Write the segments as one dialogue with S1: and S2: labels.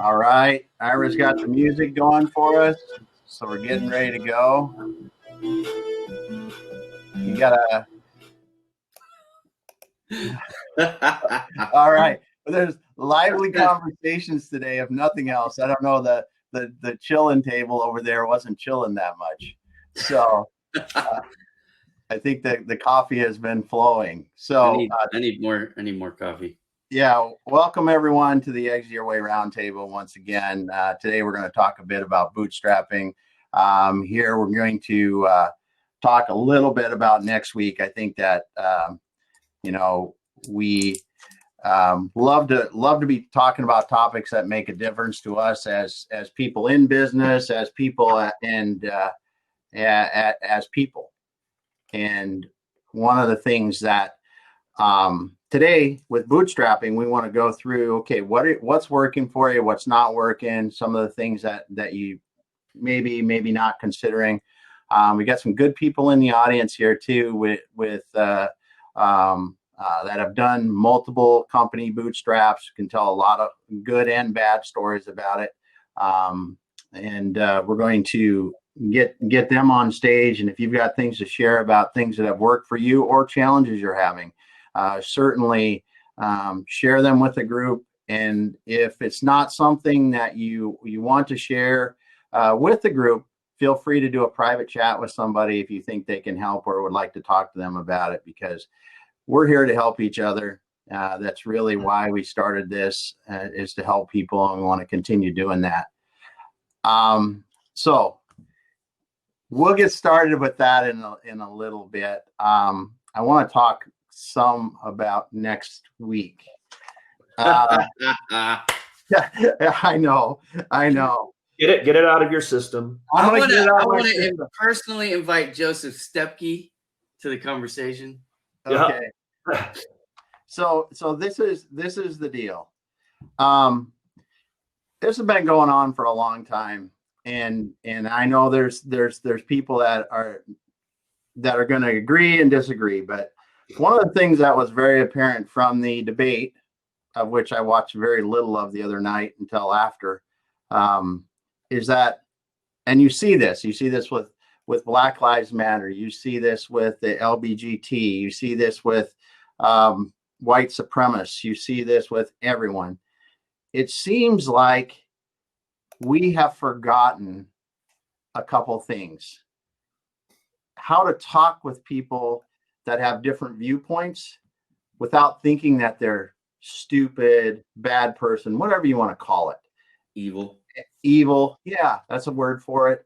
S1: All right, Ira's got the music going for us, so we're getting ready to go. You gotta. All right, well, there's lively conversations today, if nothing else. I don't know, the chilling table over there wasn't chilling that much, so I think that the coffee has been flowing. So
S2: I need more coffee.
S1: Yeah, welcome everyone to the Exit Your Way Roundtable once again. Today we're going to talk a bit about bootstrapping. Here we're going to talk a little bit about next week. I think that we love to be talking about topics that make a difference to us as people in business, as people and as people. And one of the things that today with bootstrapping, we want to go through, okay, what's working for you, what's not working, some of the things that you maybe not considering. We got some good people in the audience here too with that have done multiple company bootstraps, can tell a lot of good and bad stories about it. And we're going to get them on stage. And if you've got things to share about things that have worked for you or challenges you're having, certainly share them with the group. And if it's not something that you want to share with the group, feel free to do a private chat with somebody if you think they can help or would like to talk to them about it, because we're here to help each other. That's really why we started this, is to help people, and we want to continue doing that. So we'll get started with that in a little bit. I want to talk some about next week. I know.
S3: Get it out of your system.
S2: I want to personally invite Joseph Stepke to the conversation.
S1: Okay. Yeah. So this is the deal. This has been going on for a long time, and I know there's people that are going to agree and disagree, but one of the things that was very apparent from the debate, of which I watched very little of the other night until after, is that, and you see this with Black Lives Matter, you see this with the LBGT, you see this with white supremacists, you see this with everyone. It seems like we have forgotten a couple things. How to talk with people that have different viewpoints without thinking that they're stupid, bad person, whatever you want to call it. Evil. Yeah, that's a word for it.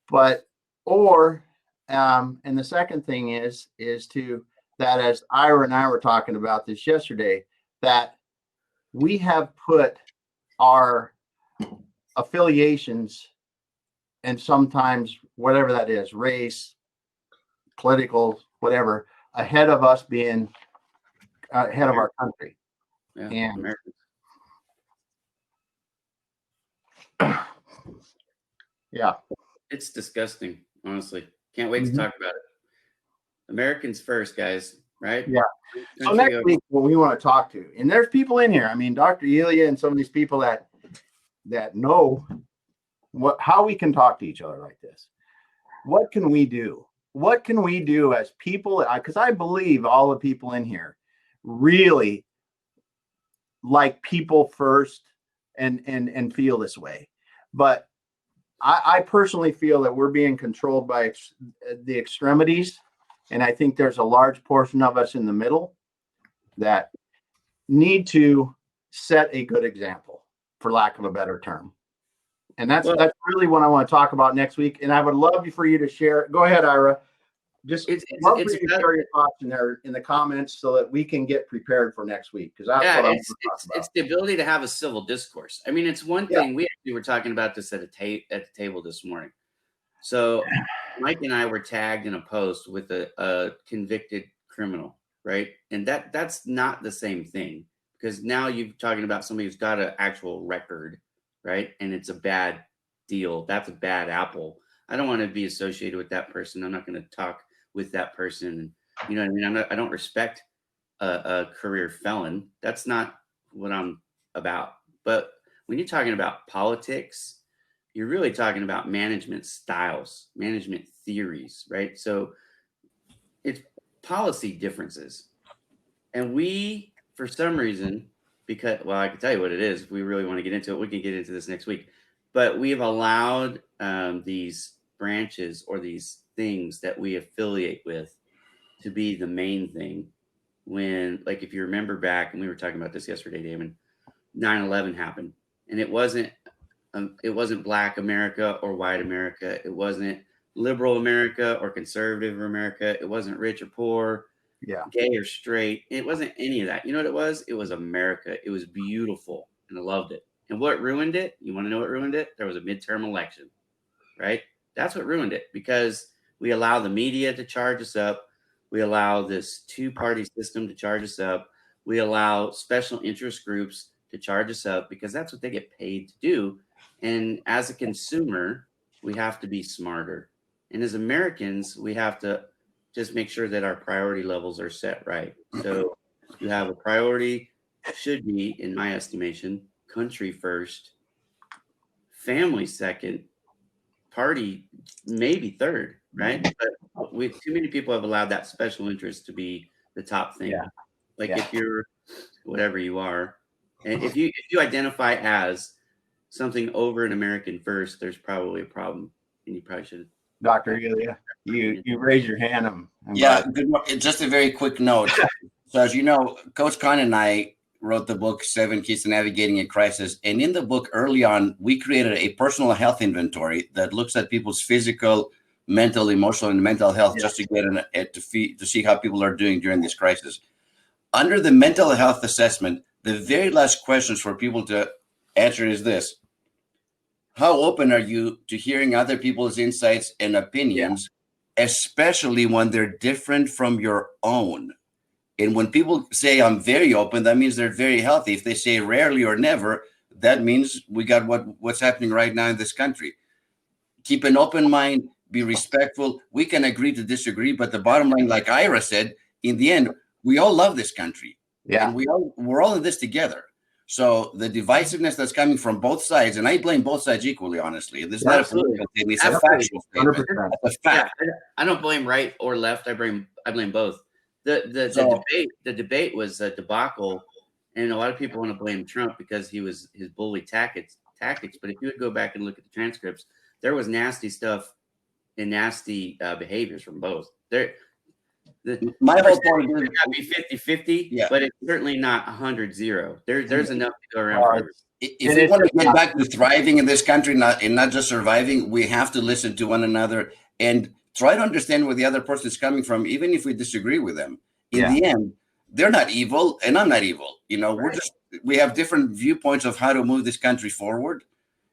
S1: But, and the second thing is that, as Ira and I were talking about this yesterday, that we have put our affiliations, and sometimes whatever that is, race, political, whatever, ahead of us being ahead of our country.
S2: Yeah,
S1: and
S2: Americans.
S1: Yeah,
S2: it's disgusting, honestly. Can't wait to talk about it. Americans first, guys, right?
S1: Yeah. So next week, what we want to talk to, and there's people in here, I mean, Dr. Elia and some of these people that know how we can talk to each other like this. What can we do? What can we do as people? Because I believe all the people in here really like people first and feel this way. But I personally feel that we're being controlled by the extremities. And I think there's a large portion of us in the middle that need to set a good example, for lack of a better term. And that's really what I want to talk about next week. And I would love for you to share. Go ahead, Ira. Just love for you to share your thoughts in the comments so that we can get prepared for next week. Because that's what
S2: it's the ability to have a civil discourse. I mean, it's one thing. We actually were talking about this at the table this morning. So Mike and I were tagged in a post with a convicted criminal, right? And that's not the same thing, because now you're talking about somebody who's got an actual record, right? And it's a bad deal. That's a bad apple. I don't want to be associated with that person. I'm not going to talk with that person. You know what I mean? I don't respect a career felon. That's not what I'm about. But when you're talking about politics, you're really talking about management styles, management theories, right? So it's policy differences. And we, for some reason, because, well, I can tell you what it is. If we really want to get into it, we can get into this next week. But we have allowed these branches or these things that we affiliate with to be the main thing. When, like, if you remember back, and we were talking about this yesterday, Damon, 9/11 happened, and it wasn't Black America or white America. It wasn't liberal America or conservative America. It wasn't rich or poor, gay or straight. It wasn't any of that. You know what it was? It was America. It was beautiful, and I loved it. And what ruined it? You want to know what ruined it? There was a midterm election, right? That's what ruined it, because we allow the media to charge us up. We allow this two-party system to charge us up. We allow special interest groups to charge us up, because that's what they get paid to do. And as a consumer, we have to be smarter. And as Americans, we have to just make sure that our priority levels are set right. So you have a priority, should be, in my estimation, country first, family second, party maybe third, right? But too many people have allowed that special interest to be the top thing. Like if you're whatever you are, and if you identify as something over an American first, there's probably a problem, and you probably should.
S1: Dr. Ilya, you raise your hand. I'm
S4: good. Just a very quick note. So as you know, Coach Khan and I wrote the book 7 Keys to Navigating a Crisis, and in the book early on, we created a personal health inventory that looks at people's physical, mental, emotional, and mental health, just to get to see how people are doing during this crisis. Under the mental health assessment, the very last questions for people to answer is this: how open are you to hearing other people's insights and opinions, especially when they're different from your own? And when people say I'm very open, that means they're very healthy. If they say rarely or never, that means we got what's happening right now in this country. Keep an open mind, be respectful. We can agree to disagree, but the bottom line, like Ira said, in the end, we all love this country. And we're all in this together. So the divisiveness that's coming from both sides, and I blame both sides equally, honestly. This is not a political statement, it's a factual statement. It's a fact.
S2: I don't blame right or left. I blame both. The debate was a debacle, and a lot of people want to blame Trump because his bully tactics. But if you would go back and look at the transcripts, there was nasty stuff and nasty behaviors from both.
S4: My whole point
S2: is not be 50-50, but it's certainly not 100-0. There's enough to go around.
S4: If we want to get back to thriving in this country, not just surviving, we have to listen to one another and try to understand where the other person is coming from, even if we disagree with them. In the end, they're not evil, and I'm not evil. You know, we have different viewpoints of how to move this country forward.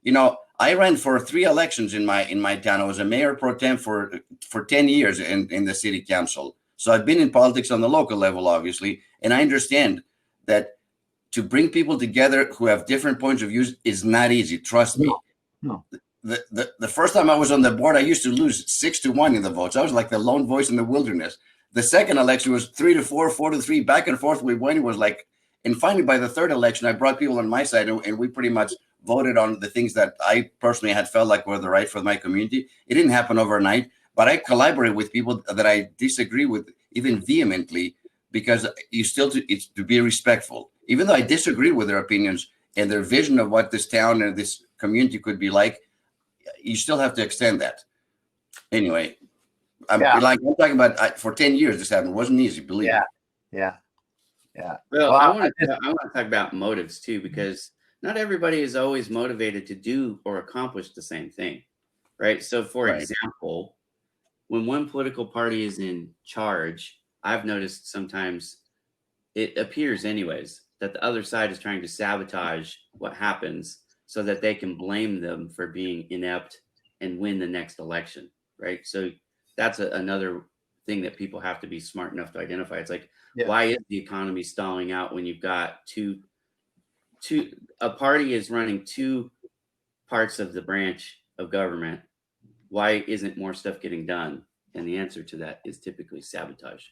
S4: You know, I ran for 3 elections in my town. I was a mayor pro tem for 10 years in the city council. So I've been in politics on the local level, obviously, and I understand that to bring people together who have different points of views is not easy. Trust me.
S1: No.
S4: The first time I was on the board, I used to lose 6-1 in the votes. I was like the lone voice in the wilderness. The second election was 3-4, 4-3, back and forth. We went. It was like, and finally by the third election, I brought people on my side, and we pretty much voted on the things that I personally had felt like were the right for my community. It didn't happen overnight, but I collaborate with people that I disagree with, even vehemently, because it's to be respectful. Even though I disagree with their opinions and their vision of what this town and this community could be like, you still have to extend that. Anyway, I'm talking about for 10 years this happened. It wasn't easy, believe me.
S2: Well, I want to talk about motives too, because not everybody is always motivated to do or accomplish the same thing, right? So, for example, when one political party is in charge, I've noticed sometimes it appears anyways that the other side is trying to sabotage what happens so that they can blame them for being inept and win the next election, right? So that's another thing that people have to be smart enough to identify. It's like, why is the economy stalling out when you've got a party is running 2 parts of the branch of government? Why isn't more stuff getting done? And the answer to that is typically sabotage.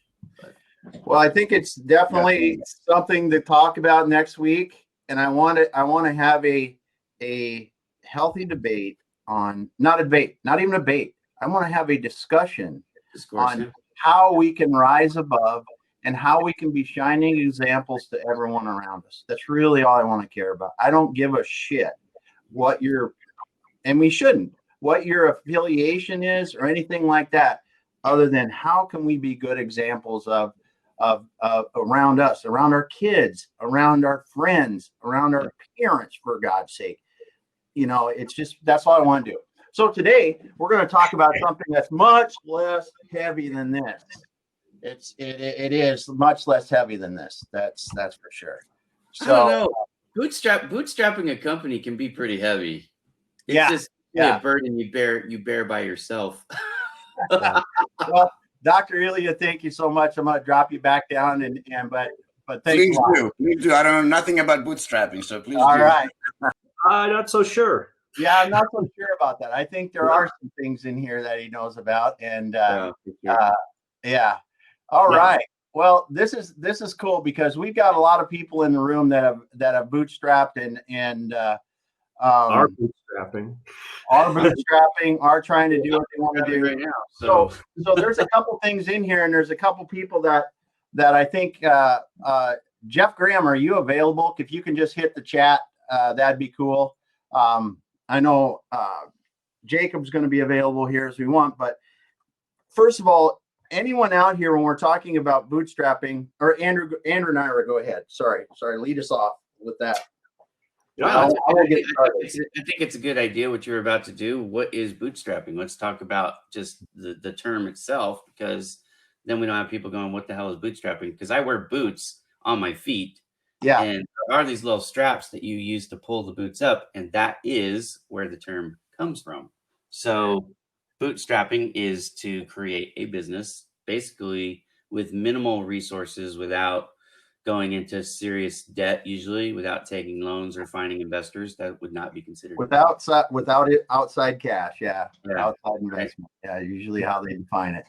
S1: Well, I think it's definitely something to talk about next week, and I want to have a a healthy debate on, not a debate, not even a debate. I want to have a discussion on how we can rise above and how we can be shining examples to everyone around us. That's really all I want to care about. I don't give a shit what your, and we shouldn't, what your affiliation is or anything like that, other than how can we be good examples of around us, around our kids, around our friends, around our parents, for God's sake. You know, it's just, that's all I want to do. So today we're going to talk about something that's much less heavy than this. It is much less heavy than this. That's for sure. So,
S2: I don't know. Bootstrapping a company can be pretty heavy. It's just a burden you bear by yourself.
S1: Yeah. Well, Dr. Ilya, thank you so much. I'm going to drop you back down but thank you.
S4: Please do. I don't know nothing about bootstrapping, so please
S1: All
S4: do.
S1: right.
S3: Not so sure.
S1: Yeah, I'm not so sure about that. I think there are some things in here that he knows about, and yeah. All right. Well, this is cool because we've got a lot of people in the room that have bootstrapped and
S3: Are bootstrapping,
S1: are trying to do what they want to do
S2: right now.
S1: So there's a couple things in here, and there's a couple people that I think Jeff Graham, are you available? If you can just hit the chat, that'd be cool. I know Jacob's going to be available here as we want, but first of all, anyone out here when we're talking about bootstrapping, or Andrew Naira, go ahead. Sorry, lead us off with that.
S2: I think it's a good idea what you're about to do. What is bootstrapping? Let's talk about just the term itself, because then we don't have people going, what the hell is bootstrapping? Because I wear boots on my feet.
S1: Yeah.
S2: And there are these little straps that you use to pull the boots up. And that is where the term comes from. So bootstrapping is to create a business basically with minimal resources, without going into serious debt, usually without taking loans or finding investors. That would not be considered
S1: without outside cash. Outside investment. Usually how they define it.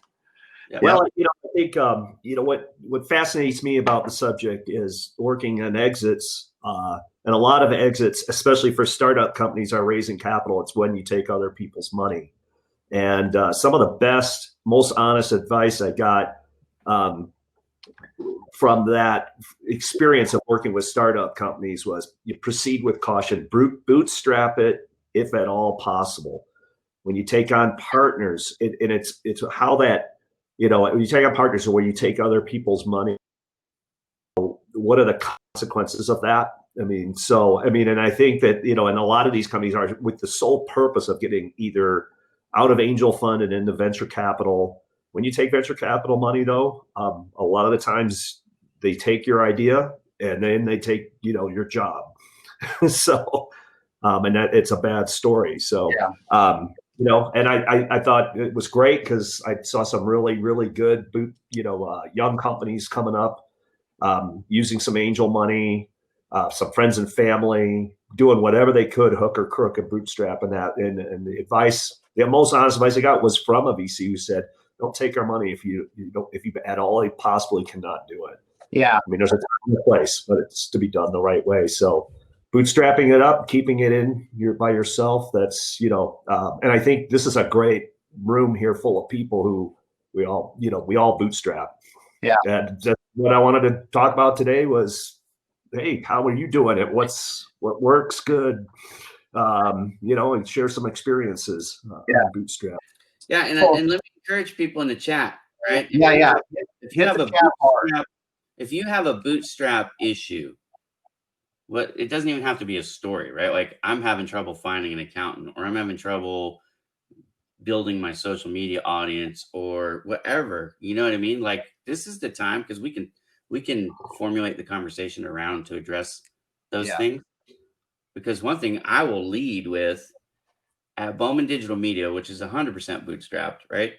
S3: Well, I think what fascinates me about the subject is working on exits, and a lot of exits, especially for startup companies, are raising capital. It's when you take other people's money, and some of the best, most honest advice I got from that experience of working with startup companies was you proceed with caution, bootstrap it if at all possible. When you take on partners, it's how that, when you take on partners or when you take other people's money, what are the consequences of that? And I think that, and a lot of these companies are with the sole purpose of getting either out of angel fund and into venture capital. When you take venture capital money, though, a lot of the times they take your idea and then they take, your job. So, and that it's a bad story. So, and I thought it was great because I saw some really, really good young companies coming up, using some angel money, some friends and family, doing whatever they could, hook or crook, and bootstrap and that. And the advice, the most honest advice I got was from a VC who said, "Don't take our money if you at all possibly cannot do it."
S1: Yeah,
S3: I mean, there's a time and a place, but it's to be done the right way. So, bootstrapping it up, keeping it in by yourself. That's and I think this is a great room here full of people who we all bootstrap.
S1: Yeah,
S3: and that's what I wanted to talk about today was, hey, how are you doing it? What works good? And share some experiences. Bootstrap.
S2: Yeah, and let me encourage people in the chat, right? If you have a bootstrap issue, it doesn't even have to be a story, right? Like, I'm having trouble finding an accountant, or I'm having trouble building my social media audience, or whatever. You know what I mean? Like, this is the time, because we can formulate the conversation around to address those things. Because one thing I will lead with at Bowman Digital Media, which is 100% bootstrapped, right?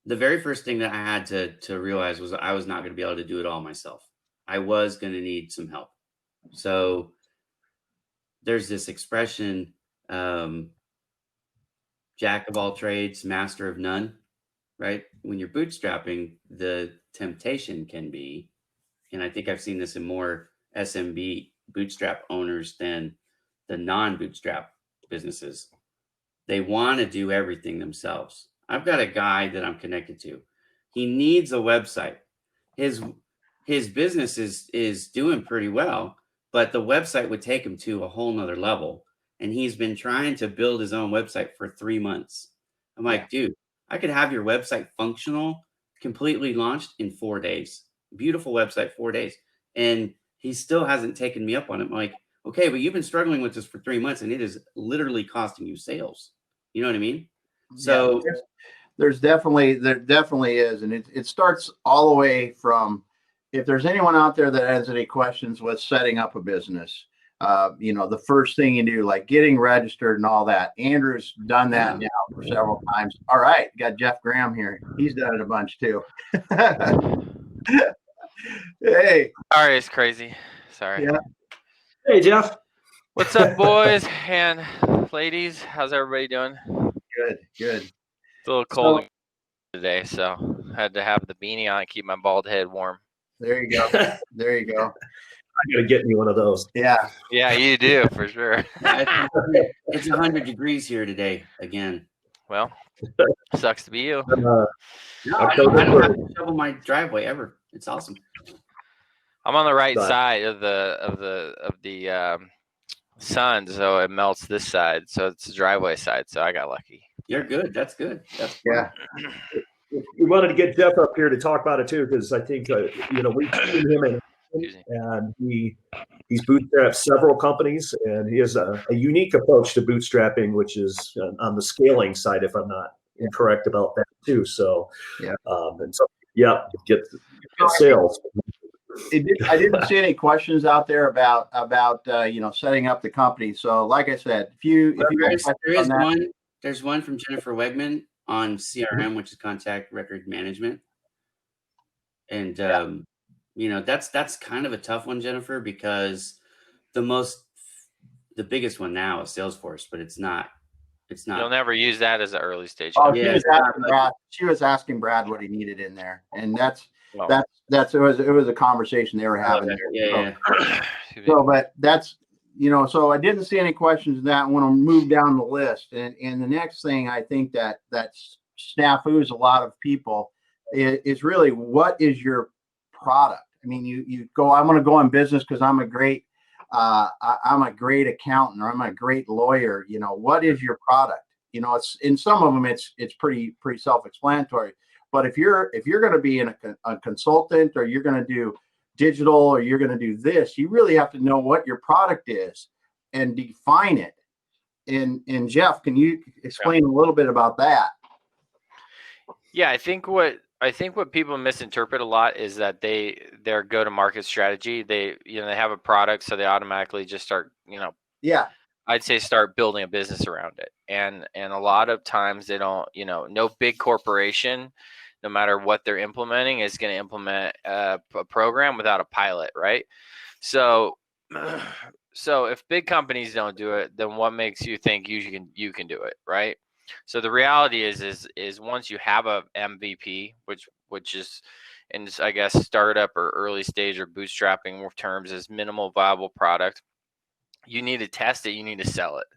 S2: The very first thing that I had to realize was I was not going to be able to do it all myself. I was going to need some help. So there's this expression, jack of all trades, master of none, right? When you're bootstrapping, the temptation can be, and I think I've seen this in more SMB bootstrap owners than the non-bootstrap businesses. They want to do everything themselves. I've got a guy that I'm connected to. He needs a website. His business is doing pretty well, but the website would take him to a whole nother level. And he's been trying to build his own website for 3 months. I'm like, dude, I could have your website functional, completely launched in 4 days. Beautiful website, 4 days. And he still hasn't taken me up on it. I'm like, okay, but you've been struggling with this for 3 months and it is literally costing you sales. You know what I mean? So
S1: there definitely is. And it starts all the way from, if there's anyone out there that has any questions with setting up a business, the first thing you do, like getting registered and all that. Andrew's done that now for several times. All right. Got Jeff Graham here. He's done it a bunch too. Hey.
S5: Sorry, it's crazy. Sorry.
S1: Yeah.
S3: Hey, Jeff.
S5: What's up, boys and ladies? How's everybody doing?
S1: Good.
S5: It's a little cold today, so I had to have the beanie on, keep my bald head warm.
S1: There you go.
S3: I gotta get me one of those.
S1: Yeah,
S5: you do for sure.
S2: It's 100 degrees here today again.
S5: Well, sucks to be you.
S2: I don't have to shovel my driveway ever. It's awesome.
S5: I'm on the right side of the sun, so it melts this side. So it's the driveway side. So I got lucky.
S2: You're good. That's good.
S3: We wanted to get Jeff up here to talk about it too, because I think we've seen him and he's bootstrapped several companies, and he has a unique approach to bootstrapping, which is on the scaling side, if I'm not incorrect about that too. So get sales.
S1: I didn't see any questions out there about setting up the company. So like I said,
S2: there's one from Jennifer Wegman on CRM, which is contact record management. And that's kind of a tough one, Jennifer, because the biggest one now is Salesforce, but it's not.
S5: You'll never use that as an early stage.
S1: Oh, she was asking Brad what he needed in there, and it was a conversation they were having. So, but that's so I didn't see any questions in that. I want to move down the list, and the next thing I think that snafus a lot of people is really, what is your product? I mean, you go, I'm going to go in business because I'm a great accountant, or I'm a great lawyer. What is your product? It's in some of them, it's pretty self-explanatory. But if you're going to be a consultant, or you're going to do digital, or you're going to do this, you really have to know what your product is and define it. And Jeff, can you explain a little bit about that?
S5: Yeah, I think what people misinterpret a lot is that their go-to-market strategy, they have a product, so they automatically just start, I'd say start building a business around it. And a lot of times they don't, no big corporation, no matter what they're implementing, is going to implement a program without a pilot, right? So if big companies don't do it, then what makes you think you can do it, right? So the reality is once you have a MVP, which is, in I guess startup or early stage or bootstrapping terms, is minimal viable product, you need to test it, you need to sell it,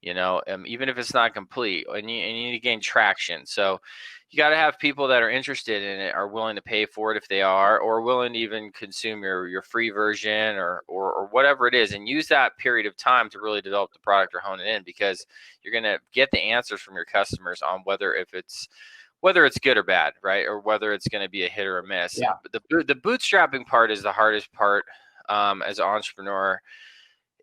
S5: even if it's not complete, and you need to gain traction. So you got to have people that are interested in it, are willing to pay for it if they are, or willing to even consume your free version or whatever it is, and use that period of time to really develop the product or hone it in, because you're going to get the answers from your customers on whether it's good or bad, right? Or whether it's going to be a hit or a miss.
S1: Yeah.
S5: But the bootstrapping part is the hardest part as an entrepreneur.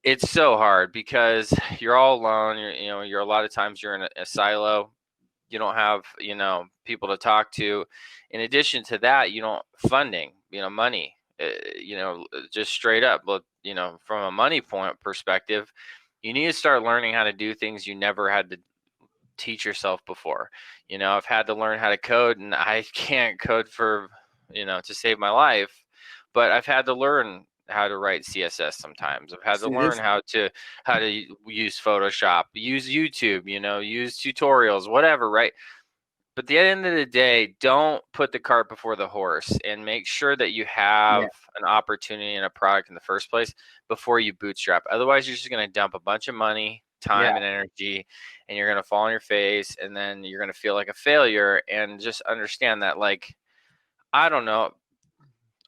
S5: It's so hard because you're all alone. You're a lot of times you're in a silo. You don't have, people to talk to. In addition to that, funding, money, just straight up, from a money point perspective, you need to start learning how to do things you never had to teach yourself before. I've had to learn how to code, and I can't code for, to save my life, but I've had to learn how to write CSS sometimes. I've had to learn how to use Photoshop, use YouTube, use tutorials, whatever, right? But at the end of the day, don't put the cart before the horse, and make sure that you have an opportunity and a product in the first place before you bootstrap. Otherwise, you're just going to dump a bunch of money, time, and energy, and you're going to fall on your face, and then you're going to feel like a failure. And just understand that, like, I don't know,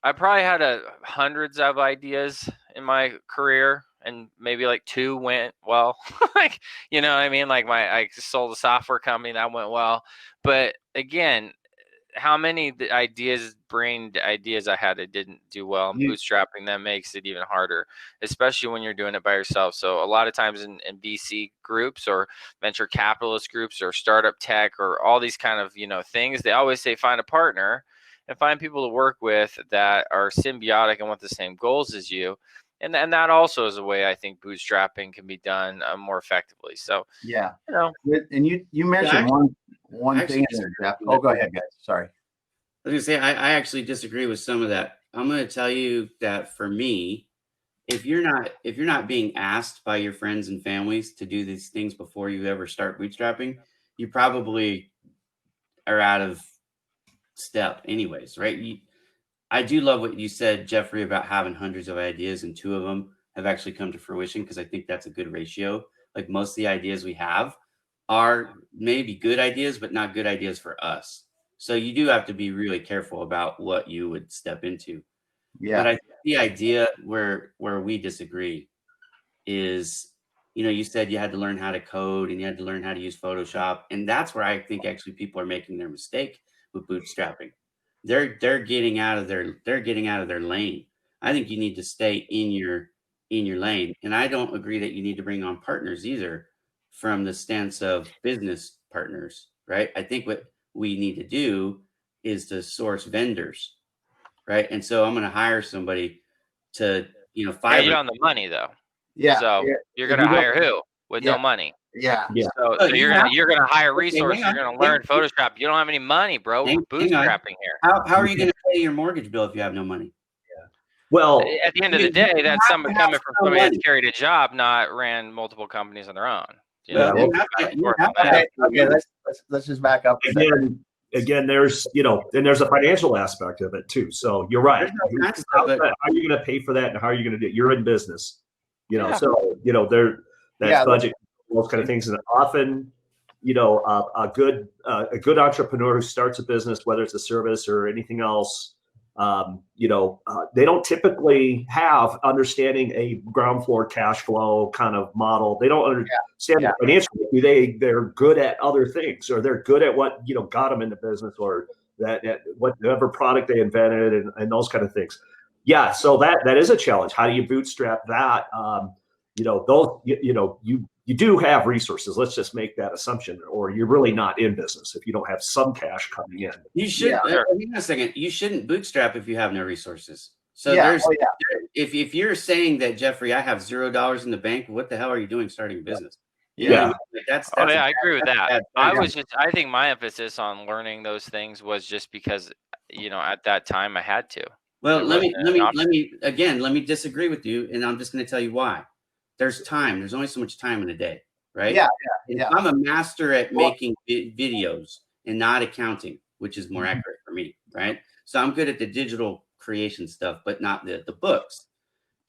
S5: I probably had hundreds of ideas in my career, and maybe like 2 went well. Like, you know what I mean? Like I sold a software company that went well. But again, how many brain ideas I had that didn't do well, and bootstrapping them makes it even harder, especially when you're doing it by yourself. So a lot of times in VC groups or venture capitalist groups or startup tech or all these kind of, things, they always say find a partner and find people to work with that are symbiotic and want the same goals as you. And that also is a way I think bootstrapping can be done more effectively. So,
S1: and you mentioned one thing in there, Jeff. Oh, go ahead, guys. Sorry.
S2: I was gonna say I actually disagree with some of that. I'm going to tell you that for me, if you're not being asked by your friends and families to do these things before you ever start bootstrapping, you probably are out of step anyways, right? I do love what you said, Jeffrey, about having hundreds of ideas and 2 of them have actually come to fruition, because I think that's a good ratio. Like most of the ideas we have are maybe good ideas, but not good ideas for us. So you do have to be really careful about what you would step into. Yeah. But I think the idea where we disagree is, you said you had to learn how to code and you had to learn how to use Photoshop. And that's where I think actually people are making their mistake with bootstrapping. They're getting out of their lane. I think you need to stay in your lane. And I don't agree that you need to bring on partners either from the stance of business partners, right? I think what we need to do is to source vendors, right? And so I'm going to hire somebody to,
S5: Fiverr. You're on the money though.
S1: Yeah.
S5: So you're going to hire who with no money?
S1: Yeah.
S5: So you're gonna hire resources. You're gonna learn Photoshop. You don't have any money, bro. We're bootstrapping here.
S2: How are you gonna pay your mortgage bill if you have no money?
S3: Yeah. Well,
S5: at the end of the day, that's somebody coming from somebody that's carried a job, not ran multiple companies on their own.
S1: Okay, let's just back up.
S3: Again, there's a financial aspect of it too. So you're right. How are you going to pay for that, and how are you going to do it? You're in business, So that's budget, those kind of things, and often, a good entrepreneur who starts a business, whether it's a service or anything else, they don't typically have understanding a ground floor cash flow kind of model. They don't understand the financial. They're good at other things, or they're good at what got them into business, or that whatever product they invented, and those kind of things. Yeah, so that is a challenge. How do you bootstrap that? You do have resources. Let's just make that assumption, or you're really not in business if you don't have some cash coming in.
S2: You should. Hang on a second. You shouldn't bootstrap if you have no resources. So if you're saying that, Jeffrey, I have $0 in the bank, what the hell are you doing starting a business?
S5: I agree with that. I think my emphasis on learning those things was just because at that time I had to.
S2: Well, let me disagree with you, and I'm just going to tell you why. There's time. There's only so much time in a day, right? Yeah. I'm a master at making videos and not accounting, which is more accurate for me, right? So I'm good at the digital creation stuff, but not the books.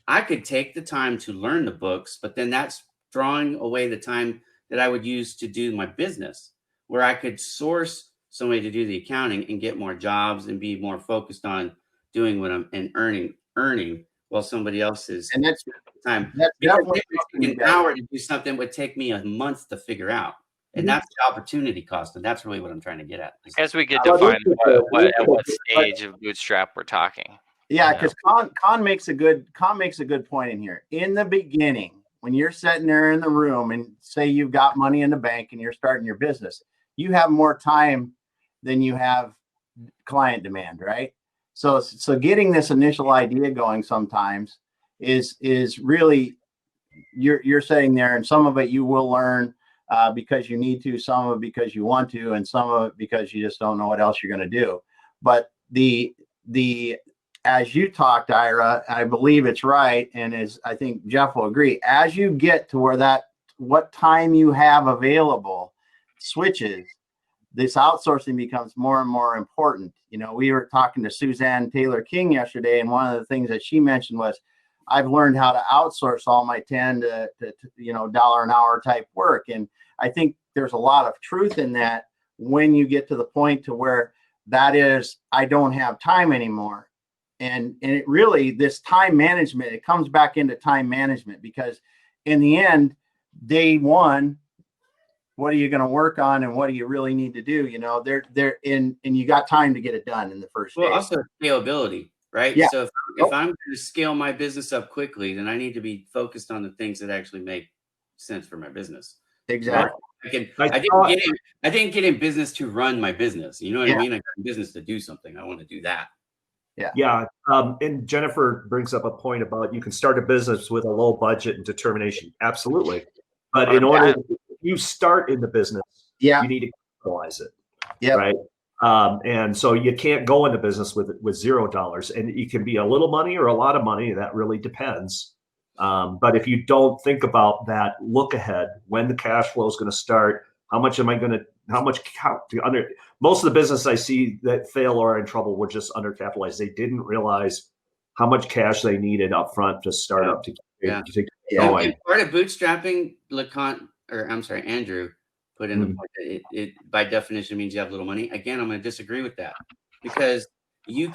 S2: I could take the time to learn the books, but then that's drawing away the time that I would use to do my business, where I could source somebody to do the accounting and get more jobs and be more focused on doing what I'm and earning while somebody else is.
S1: And that's
S2: time. That's definitely an hour to do something would take me a month to figure out. And that's the opportunity cost. And that's really what I'm trying to get at.
S5: As we get to find at what stage of bootstrap we're talking.
S1: Yeah, because Con makes a good point in here. In the beginning, when you're sitting there in the room and say you've got money in the bank and you're starting your business, you have more time than you have client demand, right? So getting this initial idea going sometimes is really you're sitting there, and some of it you will learn because you need to, some of it because you want to, and some of it because you just don't know what else you're going to do. But the as you talked, Ira, I believe it's right, and as I think Jeff will agree, as you get to where what time you have available switches, this outsourcing becomes more and more important. You know, we were talking to Suzanne Taylor King yesterday, and one of the things that she mentioned was, I've learned how to outsource all my 10 to $1 an hour type work. And I think there's a lot of truth in that when you get to the point to where that is, I don't have time anymore. And it really, this time management, it comes back into time management, because in the end, day one, what are you going to work on and what do you really need to do? You know, and you got time to get it done in the first day.
S2: Well, also scalability, right?
S1: Yeah.
S2: So if I'm going to scale my business up quickly, then I need to be focused on the things that actually make sense for my business.
S1: Exactly.
S2: Right? I didn't get in business to run my business. You know what I mean? I got in business to do something. I want to do that.
S3: Yeah. And Jennifer brings up a point about you can start a business with a low budget and determination. Absolutely. But in order you start in the business, you need to capitalize it.
S1: Yeah.
S3: Right. And so you can't go into business with $0, and it can be a little money or a lot of money. That really depends. But if you don't think about that, look ahead, when the cash flow is going to start, most of the business I see that fail or are in trouble were just undercapitalized. They didn't realize how much cash they needed up front to start up to get going.
S2: And part of bootstrapping, Andrew put in the point that it by definition means you have little money. Again, I'm going to disagree with that, because you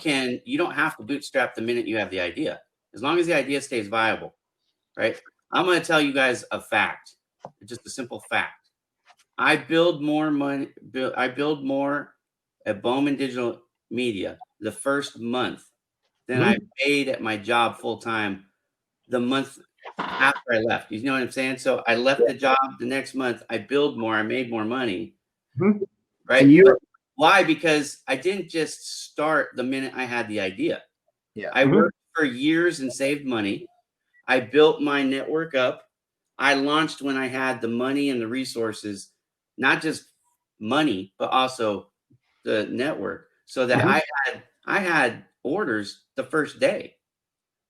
S2: don't have to bootstrap the minute you have the idea, as long as the idea stays viable, right? I'm going to tell you guys a fact, just a simple fact. I build more at Bowman Digital Media the first month than I paid at my job full time the month after I left. You know what I'm saying? So I left the job the next month. I billed more. I made more money. Right? Why? Because I didn't just start the minute I had the idea.
S1: Yeah.
S2: I worked for years and saved money. I built my network up. I launched when I had the money and the resources, not just money, but also the network, so that I had orders the first day.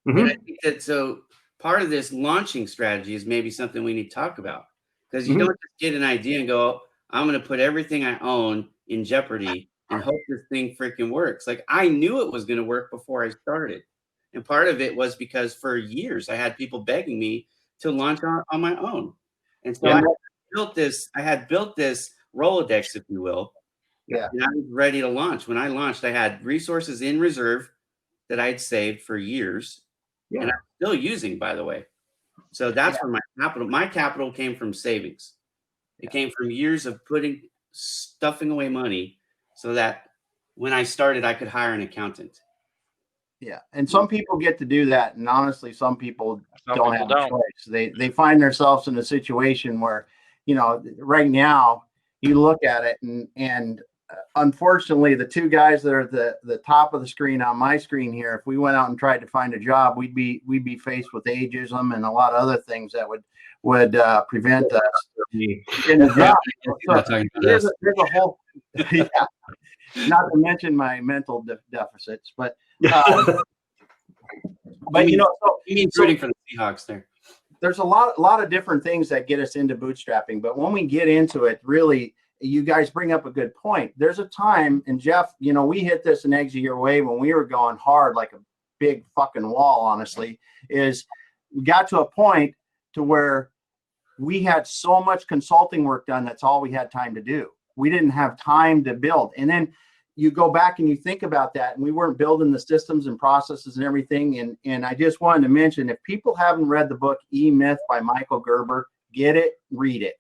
S2: And I think that so part of this launching strategy is maybe something we need to talk about, because you don't just get an idea and go, I'm going to put everything I own in jeopardy and hope this thing freaking works. Like, I knew it was going to work before I started. And part of it was because for years I had people begging me to launch on my own. And so I had built this Rolodex, if you will.
S1: Yeah.
S2: And I was ready to launch. When I launched, I had resources in reserve that I had saved for years. Yeah. And I'm still using, by the way. So that's where my capital came from savings. It came from years of stuffing away money so that when I started, I could hire an accountant.
S1: Yeah. And some people get to do that. And honestly, some people don't have a choice. They find themselves in a situation where, you know, right now you look at it and unfortunately, the two guys that are at the top of the screen on my screen here, if we went out and tried to find a job, we'd be faced with ageism and a lot of other things that would prevent us in the job. So there's a whole, not to mention my mental deficits, but you know,
S2: rooting for the Seahawks there.
S1: There's a lot of different things that get us into bootstrapping, but when we get into it, really, you guys bring up a good point. There's a time, and Jeff, you know, we hit this an exit your way when we were going hard like a big fucking wall, honestly, is we got to a point to where we had so much consulting work done. That's all we had time to do. We didn't have time to build. And then you go back and you think about that, and we weren't building the systems and processes and everything. And I just wanted to mention, if people haven't read the book E-Myth by Michael Gerber, get it, read it.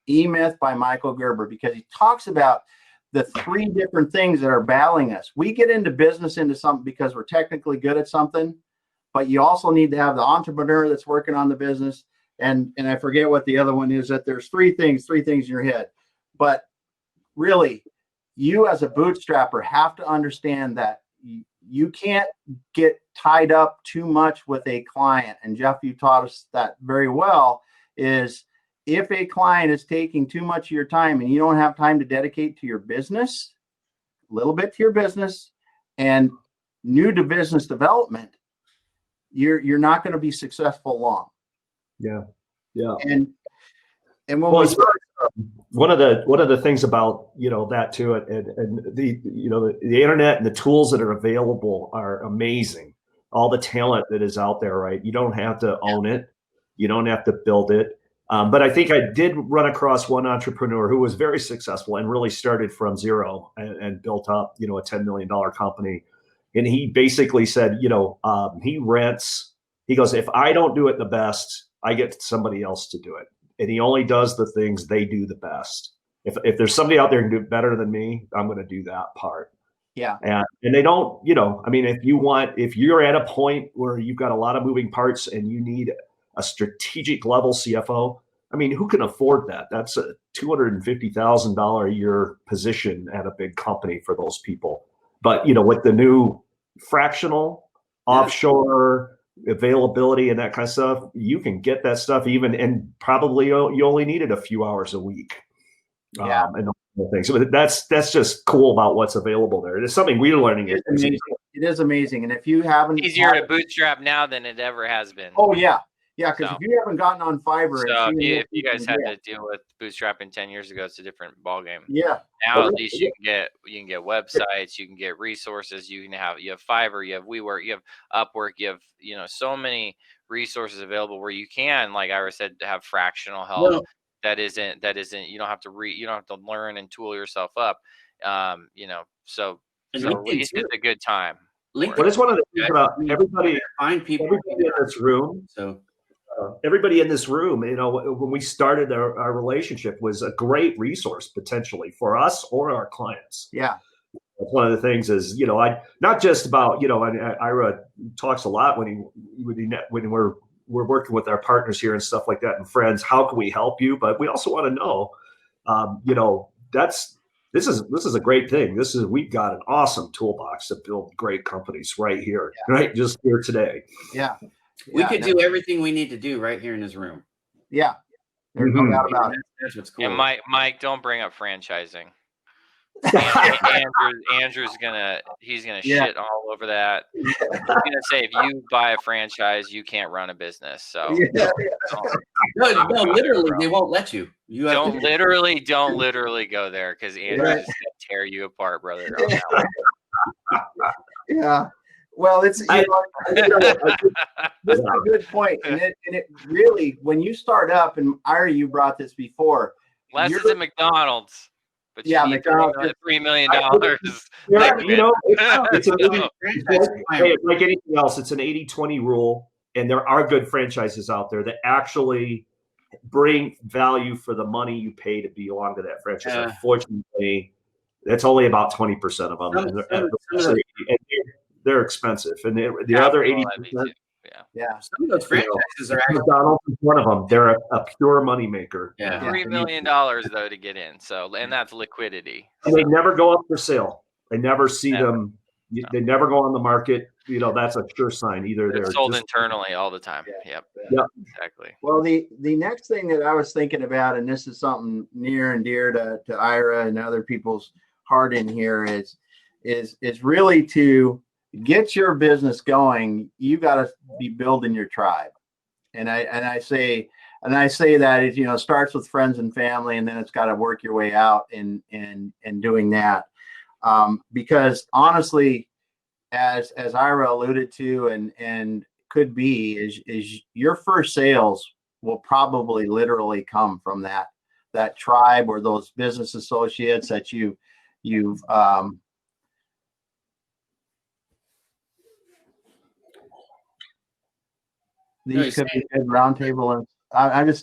S1: E-Myth by Michael Gerber, because he talks about the three different things that are battling us. We get into business into something because we're technically good at something, but you also need to have the entrepreneur that's working on the business. And I forget what the other one is, that there's three things in your head. But really, you as a bootstrapper have to understand that you can't get tied up too much with a client. And Jeff, you taught us that very well, is if a client is taking too much of your time and you don't have time to dedicate to your business, a little bit to your business and new to business development, you're not going to be successful long.
S3: Yeah.
S1: And when
S3: one of the things about, that too, and the internet and the tools that are available are amazing. All the talent that is out there, right? You don't have to own it. You don't have to build it. But I think I did run across one entrepreneur who was very successful and really started from zero and built up, a $10 million company. And he basically said, he rents. He goes, if I don't do it the best, I get somebody else to do it. And he only does the things they do the best. If there's somebody out there who can do it better than me, I'm going to do that part.
S1: Yeah.
S3: And they don't, if you're at a point where you've got a lot of moving parts and you need a strategic level CFO, who can afford that? That's a $250,000 a year position at a big company for those people. But, with the new fractional offshore availability and that kind of stuff, you can get that stuff and probably you only needed a few hours a week.
S1: Yeah.
S3: And things. So that's just cool about what's available there. It's something we're learning.
S1: It is amazing. And if you haven't,
S5: it's easier to bootstrap now than it ever has been.
S1: Oh yeah. Yeah, because if you haven't gotten on Fiverr,
S5: so if you guys had to deal with bootstrapping 10 years ago, it's a different ballgame.
S1: Yeah.
S5: Now at least you can get websites, you can get resources, you have Fiverr, you have WeWork, you have Upwork, you have so many resources available where you can, like Ira said, have fractional help. Well, that isn't you don't have to learn and tool yourself up. So at least it's a good time.
S3: What is one of the things about everybody in this room? So everybody in this room, when we started our relationship, was a great resource potentially for us or our clients.
S1: Yeah.
S3: That's one of the things is, I not just about, Ira talks a lot when we're working with our partners here and stuff like that and friends, how can we help you? But we also want to know, this is a great thing. We've got an awesome toolbox to build great companies right here, right? Just here today.
S1: Yeah.
S2: We could do everything we need to do right here in this room.
S1: Yeah. There's no doubt about it.
S2: That's what's cool.
S5: And Mike, don't bring up franchising. Andrew's gonna shit all over that. He's gonna say if you buy a franchise, you can't run a business. So
S2: no, literally, they won't let you.
S5: Don't literally go there because Andrew's just gonna tear you apart, brother.
S1: Yeah. Well, this is a good point, and it really, when you start up, and Ira, you brought this before.
S5: Less is at McDonald's. But
S1: McDonald's
S5: $3 million.
S3: It's like anything else. It's an 80-20 rule, and there are good franchises out there that actually bring value for the money you pay to belong to that franchise. Unfortunately, that's only about 20% of them, and they're expensive, and the other 80%.
S1: Yeah.
S2: Some of those franchises are actually
S3: McDonald's is one of them. They're a pure moneymaker.
S5: Yeah. $3 million though to get in. So, and that's liquidity.
S3: And they never go up for sale. I never see them. They never go on the market. That's a sure sign. Either they're
S5: sold internally all the time. Yep. Exactly.
S1: Well, the next thing that I was thinking about, and this is something near and dear to Ira and other people's heart in here, is really to get your business going. You got to be building your tribe, and I say that it starts with friends and family, and then it's got to work your way out in doing that, because honestly, as Ira alluded to, and could be, is your first sales will probably literally come from that tribe or those business associates that you've these could be good roundtable. And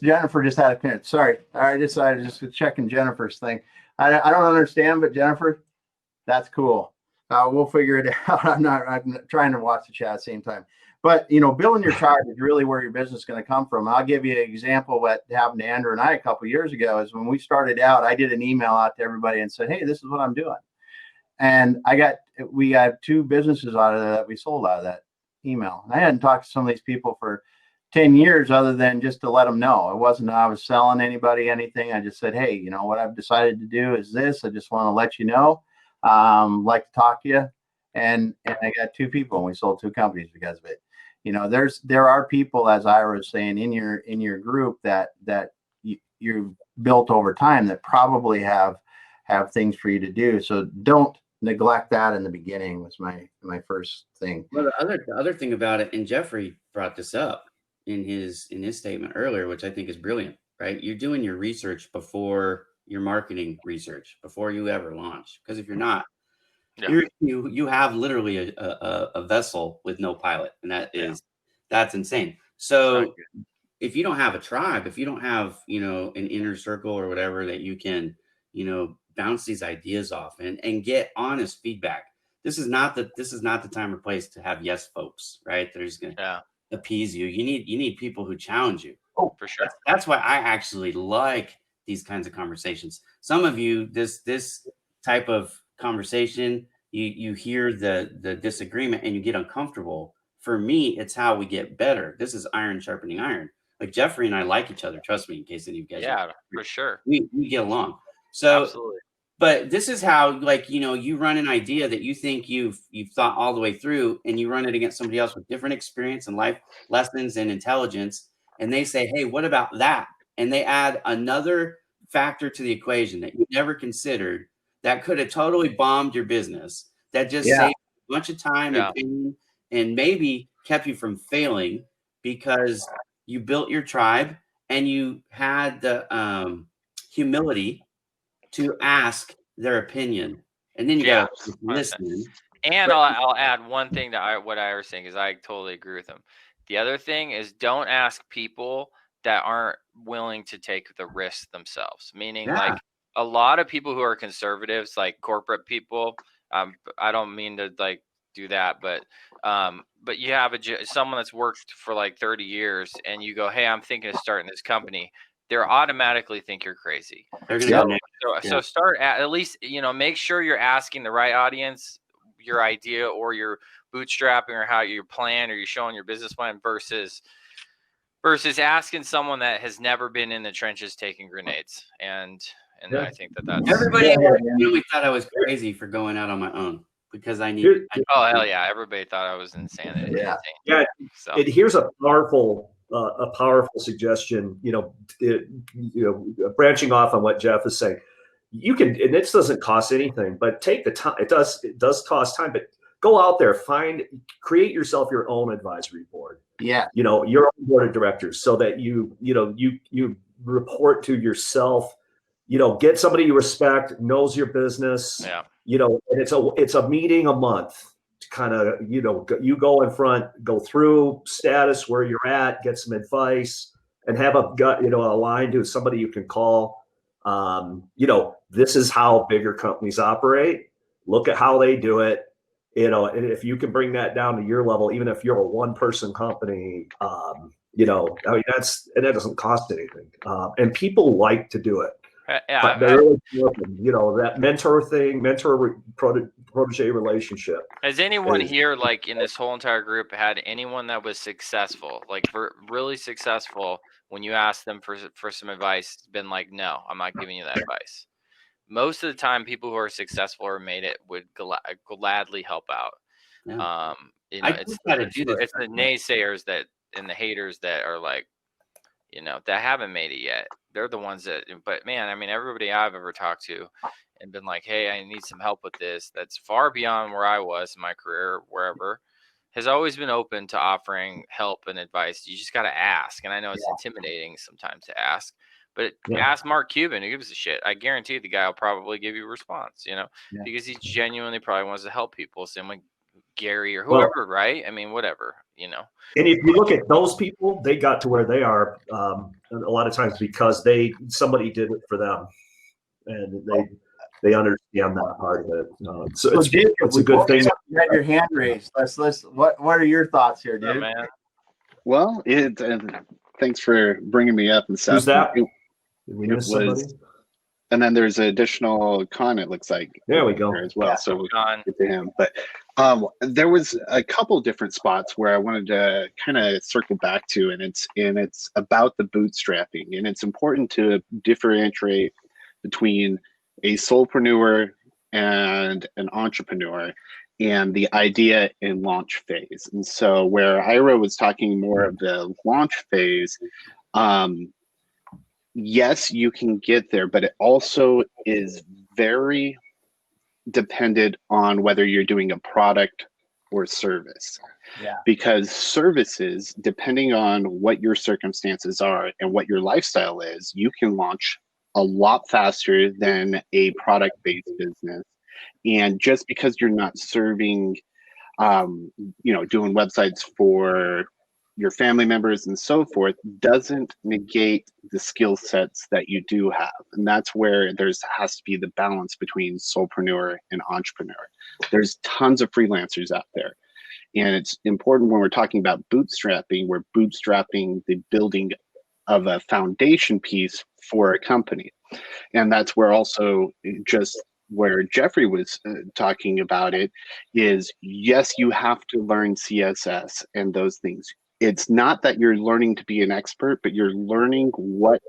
S1: Jennifer just had a minute. Sorry, I decided just checking Jennifer's thing. I don't understand, but Jennifer, that's cool. We'll figure it out. I'm trying to watch the chat at the same time. But building your tribe is really where your business is going to come from. I'll give you an example. What happened to Andrew and I a couple of years ago is when we started out, I did an email out to everybody and said, "Hey, this is what I'm doing." And we got 2 businesses out of that we sold out of that email. I hadn't talked to some of these people for 10 years other than just to let them know. It wasn't I was selling anybody anything. I just said, "Hey, what I've decided to do is this. I just want to let you know. Like to talk to you." And I got 2 people, and we sold 2 companies because of it. There are people, as Ira was saying, in your group that you've built over time that probably have things for you to do. So don't neglect that in the beginning was my first thing.
S2: Well, the other thing about it, and Jeffrey brought this up in his statement earlier, which I think is brilliant, right? You're doing your research before your marketing research, before you ever launch. Because if you're not, you have literally a vessel with no pilot, and that's insane. So if you don't have a tribe, if you don't have, an inner circle or whatever that you can, bounce these ideas off and get honest feedback. This is not the time or place to have yes folks, right? They're just gonna appease you. You need people who challenge you.
S1: Oh, for sure.
S2: That's why I actually like these kinds of conversations. Some of you, this type of conversation, you hear the disagreement and you get uncomfortable. For me, it's how we get better. This is iron sharpening iron. Like Jeffrey and I like each other. Trust me, in case any of you guys
S5: for sure.
S2: We get along. So
S5: absolutely.
S2: But this is how, like, you run an idea that you think you've thought all the way through, and you run it against somebody else with different experience and life lessons and intelligence. And they say, hey, what about that? And they add another factor to the equation that you never considered that could have totally bombed your business, that just saved a bunch of time and pain and maybe kept you from failing because you built your tribe and you had the humility to ask their opinion, and then you got to listen.
S5: And I'll add one thing to what I was saying, is I totally agree with him. The other thing is, don't ask people that aren't willing to take the risk themselves. Meaning, like a lot of people who are conservatives, like corporate people. I don't mean to like do that, but you have someone that's worked for like 30 years, and you go, hey, I'm thinking of starting this company. They're automatically think you're crazy. So start at least, make sure you're asking the right audience your idea, or you're bootstrapping, or how your plan, or you're showing your business plan versus asking someone that has never been in the trenches taking grenades. And I think that's
S2: everybody really thought I was crazy for going out on my own because I need.
S5: Oh hell yeah! Everybody thought I was insanity.
S3: So here's a powerful suggestion. Branching off on what Jeff is saying, you can, and this doesn't cost anything, but take the time. It does cost time, but go out there, create yourself your own advisory board.
S1: Yeah,
S3: your own board of directors, so that you report to yourself. Get somebody you respect, knows your business.
S5: Yeah.
S3: And it's a meeting a month. Kind of, you go in front, go through status, where you're at, get some advice, and have a line to somebody you can call. This is how bigger companies operate. Look at how they do it. And if you can bring that down to your level, even if you're a one-person company, that doesn't cost anything. And people like to do it. But that mentor protege relationship.
S5: Has anyone here, like in this whole entire group, had anyone that was successful, like really successful, when you asked them for some advice, been like, no, I'm not giving you that advice? Most of the time, people who are successful or made it would gladly help out.
S2: Yeah.
S5: It's the naysayers and the haters that are like, that haven't made it yet. They're the ones that, but man, I mean, everybody I've ever talked to and been like, hey, I need some help with this, that's far beyond where I was in my career, wherever, has always been open to offering help and advice. You just got to ask. And I know it's intimidating sometimes to ask, but ask Mark Cuban, who gives a shit. I guarantee the guy will probably give you a response, because he genuinely probably wants to help people. Same like Gary or whoever, right? I mean, whatever,
S3: And if you look at those people, they got to where they are a lot of times because somebody did it for them, and they understand that part of it. So it's a good thing.
S1: You had your hand raised. What are your thoughts here, dude?
S5: Man.
S6: Well, thanks for bringing me up and stuff.
S3: Who's that?
S6: And then there's an additional Con, it looks like.
S3: There we go.
S6: As well. Yeah, so we'll get to him. But there was a couple different spots where I wanted to kind of circle back to, and it's about the bootstrapping. And it's important to differentiate between a solopreneur and an entrepreneur, and the idea in launch phase. And so where Ira was talking more of the launch phase, yes, you can get there, but it also is very dependent on whether you're doing a product or service.
S1: Yeah.
S6: Because services, depending on what your circumstances are and what your lifestyle is, you can launch a lot faster than a product-based business. And just because you're not serving, doing websites for your family members and so forth, doesn't negate the skill sets that you do have. And that's where has to be the balance between solopreneur and entrepreneur. There's tons of freelancers out there. And it's important when we're talking about bootstrapping, we're bootstrapping the building of a foundation piece for a company. And that's where also just where Jeffrey was talking about it is, yes, you have to learn CSS and those things. It's not that you're learning to be an expert, but you're learning what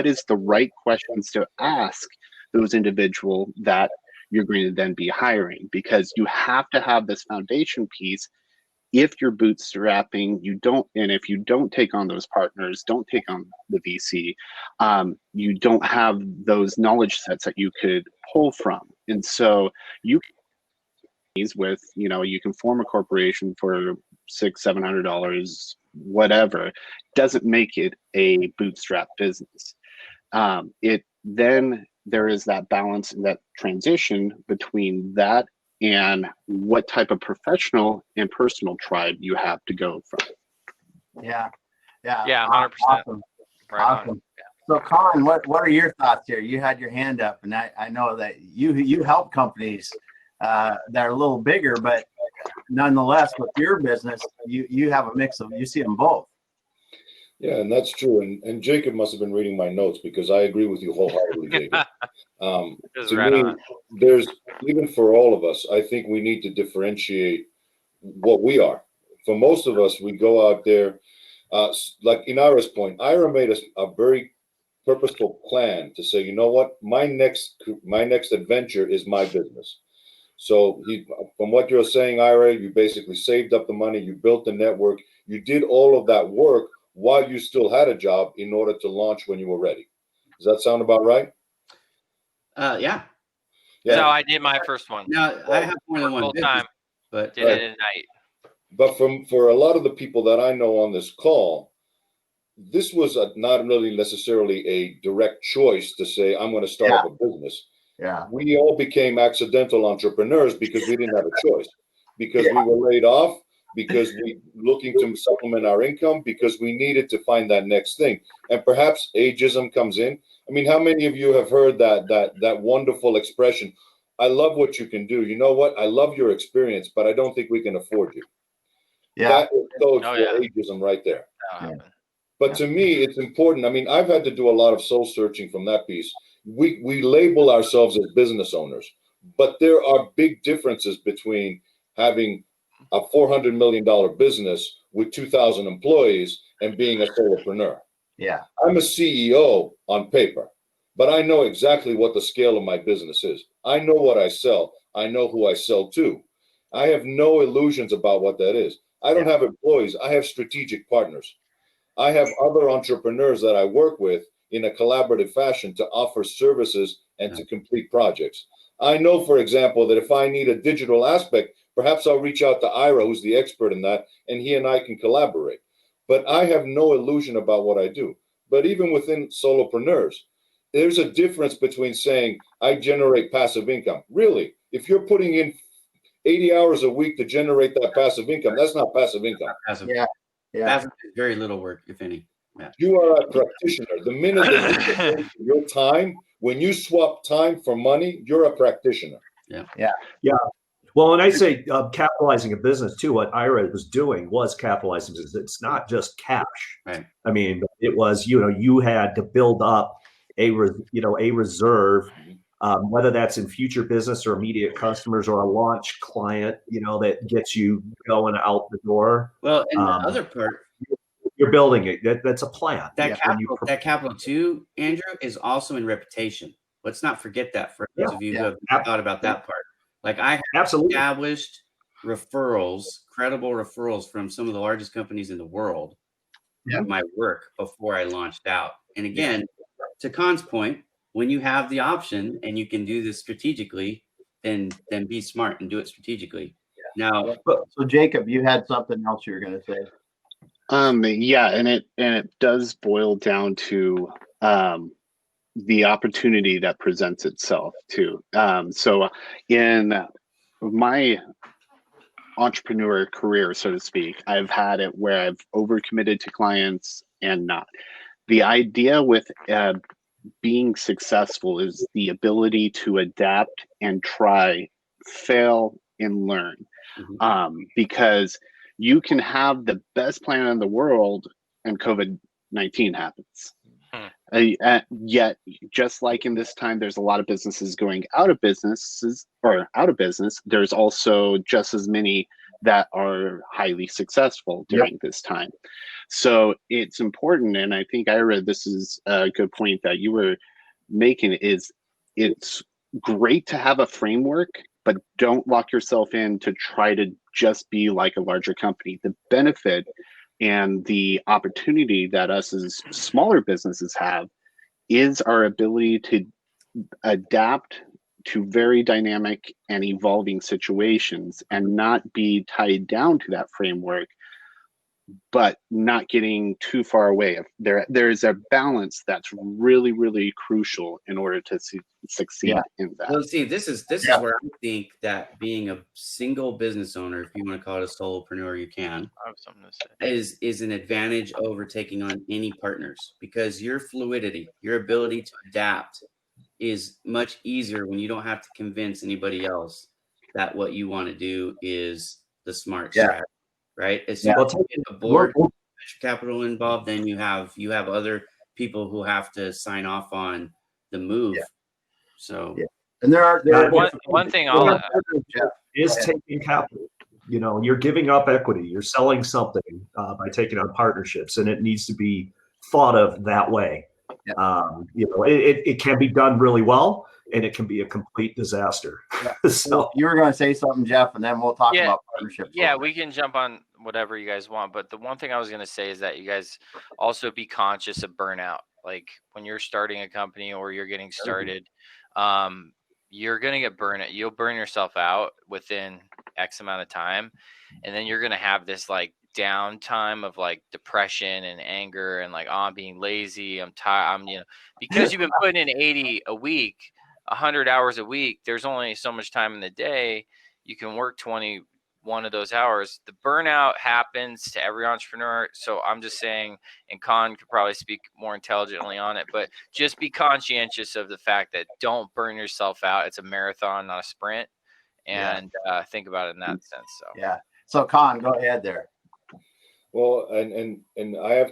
S6: is the right questions to ask those individuals that you're going to then be hiring, because you have to have this foundation piece. If you're bootstrapping, and if you don't take on those partners, don't take on the VC, you don't have those knowledge sets that you could pull from. And so you can form a corporation for $600-700, whatever, doesn't make it a bootstrap business. Then there is that balance and that transition between that and what type of professional and personal tribe you have to go from.
S1: Yeah.
S5: 100%.
S1: Awesome.
S5: Right
S1: Awesome.
S5: on.
S1: So, Colin, what are your thoughts here? You had your hand up, and I know that you help companies that are a little bigger, but nonetheless, with your business, you have a mix of, you see them both.
S7: Yeah, and that's true. And Jacob must have been reading my notes, because I agree with you wholeheartedly, Jacob. To
S5: right
S7: me,
S5: on.
S7: there's, even for all of us, I think we need to differentiate what we are. For most of us, we go out there, like in Ira's point, Ira made a very purposeful plan to say, you know what, my next adventure is my business. So from what you're saying, Ira, you basically saved up the money, you built the network, you did all of that work while you still had a job in order to launch when you were ready. Does that sound about right?
S2: Yeah.
S5: That's how I did my first one.
S2: Now, I have more than one
S5: full
S2: business,
S5: time,
S2: but
S5: did it at night.
S7: But for a lot of the people that I know on this call, this was not really necessarily a direct choice to say, I'm going to start up a business.
S1: Yeah.
S7: We all became accidental entrepreneurs because we didn't have a choice, because we were laid off, because we looking to supplement our income, because we needed to find that next thing. And perhaps ageism comes in. I mean, how many of you have heard that wonderful expression, I love what you can do. You know what? I love your experience, but I don't think we can afford you.
S1: Yeah.
S7: That is code for ageism right there. But to me, it's important. I mean, I've had to do a lot of soul searching from that piece. We label ourselves as business owners, but there are big differences between having a $400 million business with 2,000 employees and being a solopreneur.
S1: Yeah.
S7: I'm a CEO on paper, but I know exactly what the scale of my business is. I know what I sell. I know who I sell to. I have no illusions about what that is. I don't have employees. I have strategic partners. I have other entrepreneurs that I work with in a collaborative fashion to offer services and to complete projects. I know, for example, that if I need a digital aspect, perhaps I'll reach out to Ira, who's the expert in that, and he and I can collaborate. But I have no illusion about what I do. But even within solopreneurs, there's a difference between saying I generate passive income. Really, if you're putting in 80 hours a week to generate that passive income, that's not passive income.
S1: Yeah.
S2: Passive is very little work, if any. Yeah.
S7: You are a practitioner. The minute that you your time, when you swap time for money, you're a practitioner.
S3: Yeah. Well, when I say capitalizing a business too, what Ira was doing was capitalizing. It's not just cash.
S2: Right.
S3: I mean, it was, you had to build up a reserve, whether that's in future business or immediate customers or a launch client, that gets you going out the door.
S2: Well, and the other part,
S3: you're building it. That's a plan.
S2: That capital too, Andrew, is also in reputation. Let's not forget that for those of you who have thought about that part. Like I have established referrals, credible referrals from some of the largest companies in the world at my work before I launched out. And again, to Khan's point, when you have the option and you can do this strategically, then be smart and do it strategically. Now,
S1: so Jacob, you had something else you were going to say.
S6: Yeah, and it does boil down to the opportunity that presents itself too. So in my entrepreneur career, so to speak, I've had it where I've overcommitted to clients and not. The idea with being successful is the ability to adapt and try, fail, and learn. Because you can have the best plan in the world and COVID-19 happens. Yet, just like in this time, there's a lot of businesses going out of business. There's also just as many that are highly successful during this time. So it's important, and I think, Ira, this is a good point that you were making, is it's great to have a framework, but don't lock yourself in to try to just be like a larger company. The benefit and the opportunity that us as smaller businesses have is our ability to adapt to very dynamic and evolving situations and not be tied down to that framework, but not getting too far away. There is a balance that's really, really crucial in order to succeed in that.
S2: Well, see, this is where I think that being a single business owner, if you want to call it a solopreneur, you can,
S5: I have something to say.
S2: is an advantage over taking on any partners, because your fluidity, your ability to adapt is much easier when you don't have to convince anybody else that what you want to do is the smart strategy. Right. As soon as you get a board, venture capital involved, then you have other people who have to sign off on the move. So,
S1: and there are
S5: one thing I'll
S3: is taking capital. You know, you're giving up equity. You're selling something by taking on partnerships, and it needs to be thought of that way. You know, it can be done really well, and it can be a complete disaster.
S1: So you were going to say something, Jeff, and then we'll talk about partnerships.
S5: Yeah, we can jump on whatever you guys want. But the one thing I was going to say is that you guys also be conscious of burnout. Like when you're starting a company or you're getting started, you're going to get burned. You'll burn yourself out within X amount of time. And then you're going to have this like downtime of like depression and anger and like, oh, I'm being lazy. I'm tired. Because you've been putting in 80 a week, 100 hours a week, there's only so much time in the day. You can work 21 of those hours. The burnout happens to every entrepreneur. So I'm just saying, and Khan could probably speak more intelligently on it, but just be conscientious of the fact that don't burn yourself out. It's a marathon, not a sprint. And think about it in that sense. So
S1: So Khan, go ahead there.
S7: Well, and I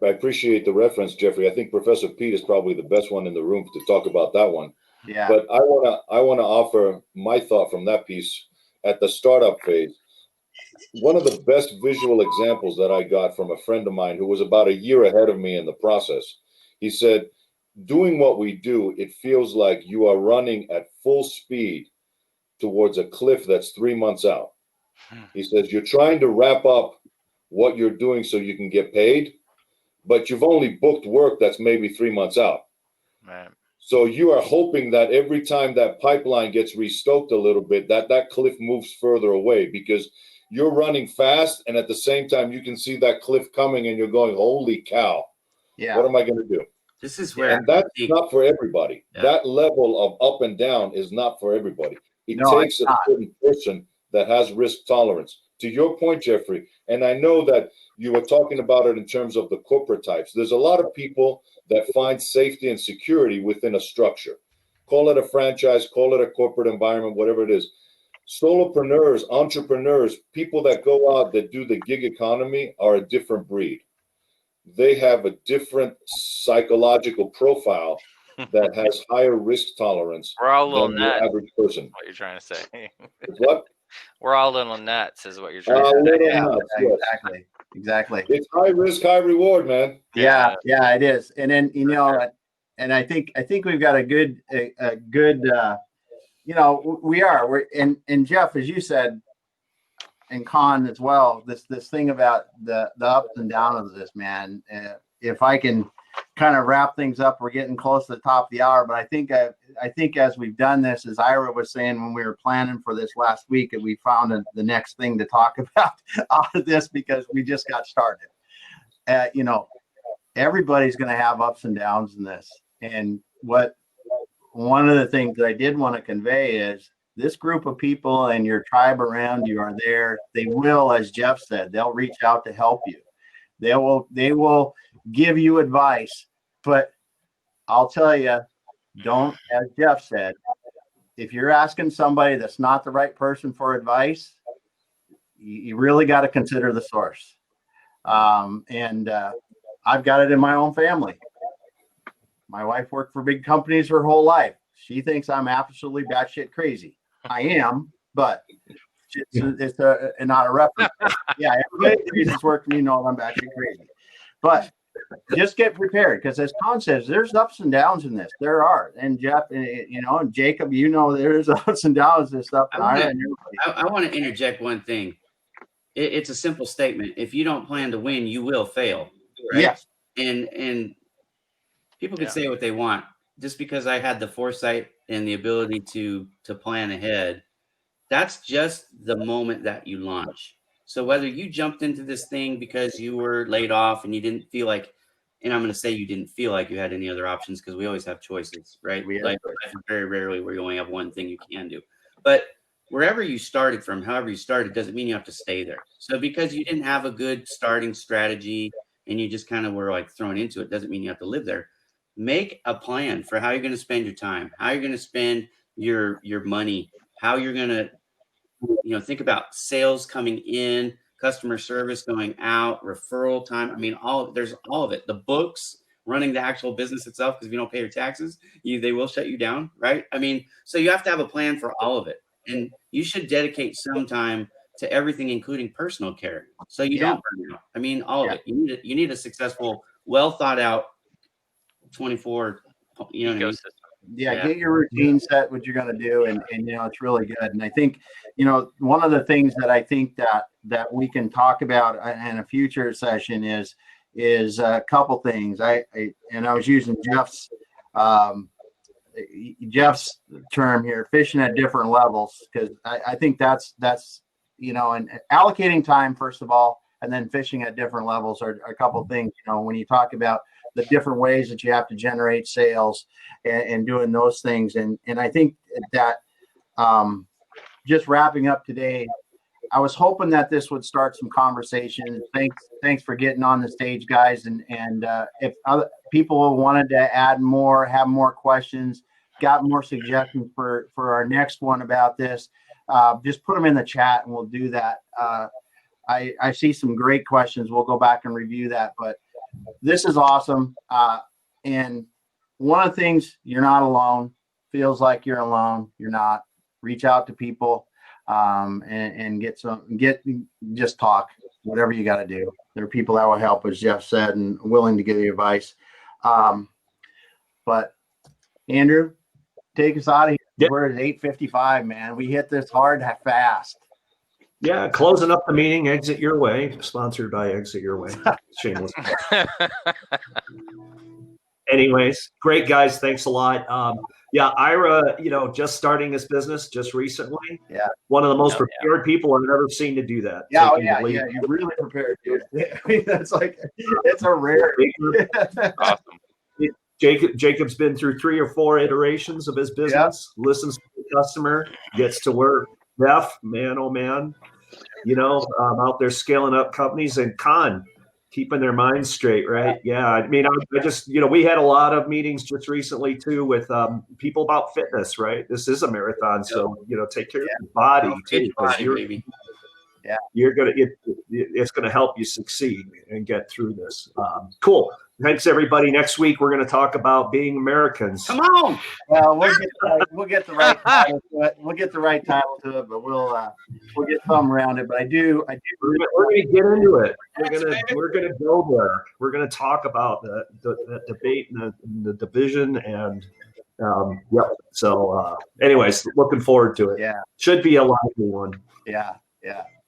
S7: appreciate the reference, Jeffrey. I think Professor Pete is probably the best one in the room to talk about that one.
S1: Yeah.
S7: But I wanna offer my thought from that piece at the startup phase. One of the best visual examples that I got from a friend of mine who was about a year ahead of me in the process. He said, doing what we do, it feels like you are running at full speed towards a cliff that's 3 months out. He says, you're trying to wrap up what you're doing so you can get paid, but you've only booked work that's maybe 3 months out.
S5: Right.
S7: So you are hoping that every time that pipeline gets restoked a little bit, that cliff moves further away, because you're running fast, and at the same time you can see that cliff coming and you're going, holy cow, what am I going to do?
S2: This is where,
S7: and that's not for everybody. That level of up and down is not for everybody. It takes a certain person that has risk tolerance. To your point, Jeffrey, and I know that you were talking about it in terms of the corporate types. There's a lot of people that find safety and security within a structure. Call it a franchise, call it a corporate environment, whatever it is. Solopreneurs, entrepreneurs, people that go out that do the gig economy are a different breed. They have a different psychological profile that has higher risk tolerance
S5: We're all
S7: than the average person.
S5: What you're trying to say?
S7: What?
S5: We're all little nuts, is what you're trying to say.
S1: Yeah, exactly.
S7: It's high risk, high reward, man.
S1: Yeah, it is. And then and I think we've got a good we are. And Jeff, as you said, and Con as well, this thing about the ups and downs of this, man. If I can kind of wrap things up, we're getting close to the top of the hour, but I think as we've done this, as Ira was saying when we were planning for this last week, and we found the next thing to talk about out of this, because we just got started. You know, everybody's going to have ups and downs in this. And one of the things that I did want to convey is this group of people and your tribe around you are there. They will, as Jeff said, they'll reach out to help you. They will give you advice, but I'll tell you, don't, as Jeff said, if you're asking somebody that's not the right person for advice, you really got to consider the source. And I've got it in my own family. My wife worked for big companies her whole life. She thinks I'm absolutely batshit crazy. I am, but it's not a reference. Yeah, everybody that's worked for me knows I'm batshit crazy. But just get prepared, because as Con says, there's ups and downs in this. There are. And Jeff, you know, and Jacob, you know, there's ups and downs and stuff.
S2: I want to interject one thing. It's a simple statement. If you don't plan to win, you will fail. Right?
S1: Yes.
S2: And people can say what they want. Just because I had the foresight and the ability to plan ahead, that's just the moment that you launch. So whether you jumped into this thing because you were laid off and you didn't feel like, and I'm going to say you didn't feel like you had any other options, because we always have choices, right? Like very rarely where you only have one thing you can do. But wherever you started from, however you started, doesn't mean you have to stay there. So because you didn't have a good starting strategy and you just kind of were like thrown into it, doesn't mean you have to live there. Make a plan for how you're going to spend your time, how you're going to spend your money, how you're going to, you know, think about sales coming in, customer service going out, referral time. I mean, there's all of it. The books, running the actual business itself, because if you don't pay your taxes, they will shut you down, right? I mean, so you have to have a plan for all of it. And you should dedicate some time to everything, including personal care, so you don't burn out. I mean, all of it. You need a successful, well thought out 24, you know,
S1: get your routine set, what you're going to do, and you know, it's really good. And I think, you know, one of the things that I think that we can talk about in a future session is a couple things. I was using Jeff's term here, fishing at different levels, because I think that's you know, and allocating time first of all, and then fishing at different levels are a couple things. You know, when you talk about the different ways that you have to generate sales and doing those things. And I think that just wrapping up today, I was hoping that this would start some conversation. Thanks for getting on the stage, guys. And if other people wanted to add more, have more questions, got more suggestions for our next one about this, just put them in the chat and we'll do that. I see some great questions. We'll go back and review that, but this is awesome. And one of the things, you're not alone. Feels like you're alone. You're not. Reach out to people and just talk, whatever you got to do. There are people that will help, as Jeff said, and willing to give you advice. But Andrew, take us out of here.
S3: Yep.
S1: We're at 8:55, man. We hit this hard, fast.
S3: Yeah, closing up the meeting, Exit Your Way, sponsored by Exit Your Way. Shameless. Anyways, great guys. Thanks a lot. Ira, you know, just starting his business just recently.
S1: Yeah.
S3: One of the most prepared people I've ever seen to do that.
S1: Yeah, you're really prepared, dude. I mean, that's like, it's a rare.
S5: Awesome.
S3: Jacob's been through 3 or 4 iterations of his business, listens to the customer, gets to work. Jeff, man, oh man, you know, out there scaling up companies, and Con, keeping their minds straight, right? Yeah, I mean, I just, you know, we had a lot of meetings just recently too with people about fitness, right? This is a marathon, so you know, take care of your body too, because it's gonna help you succeed and get through this. Cool. Thanks, everybody. Next week we're going to talk about being Americans.
S2: Come on.
S1: Well, we'll get the right title to it. We'll get the right title to it, but we'll get something around it. But we're going
S3: to get into it. We're going to go there. We're going to talk about the debate and the division, and So, anyways, looking forward to it.
S1: Yeah,
S3: should be a lively one.
S1: Yeah.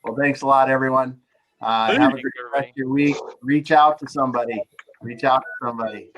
S1: Well, thanks a lot, everyone. Have a great rest of your week. Reach out to somebody. Reach out to somebody.